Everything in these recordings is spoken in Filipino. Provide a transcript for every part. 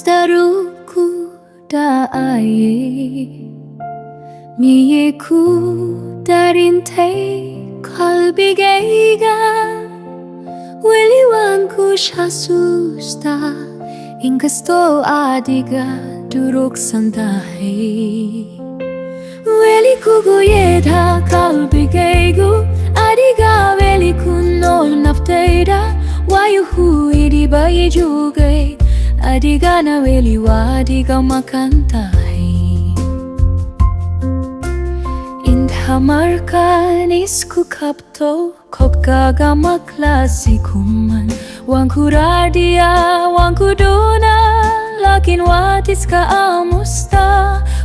Staruku da'aye Miyeku darintay kalbigayga Weli wanku shasusta Ingasto adiga duruk santahe Weli Kuu Yeedhaa kalbigaygu Adiga Weli Kuu nafteida Wayuhu idibaye jugay Adiga na weli wadiga makantahe Indhamarkan isku kapto Kopgaga maklasi kuman Wangku radia, wangku dona Lakin watis ka amusta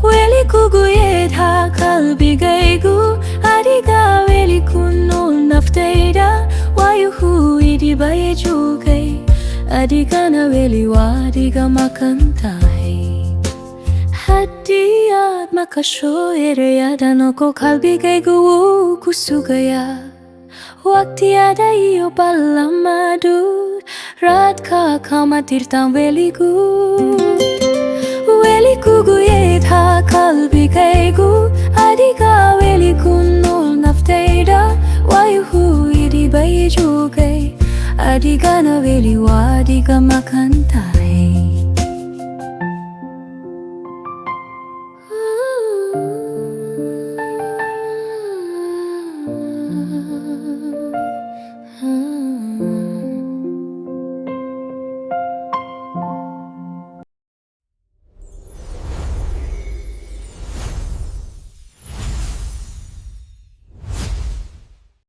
Weli Kuu Yeedhaa kalbigaygu Adiga Weli Kuu nafteida Wayuhu idibaye jugay Adiga na weli wadiga makantahe Hadiyat makashoere yada noko kalbigaygu kusugaya Wakti ada iyo palamadut Radka kamatirtan Weli Kuu Weli Kuu Yeedhaa kalbigaygu Adiga Weli Kuu nafteida Wayuhu idibaye jugay Adiga na weli wadiga makantahe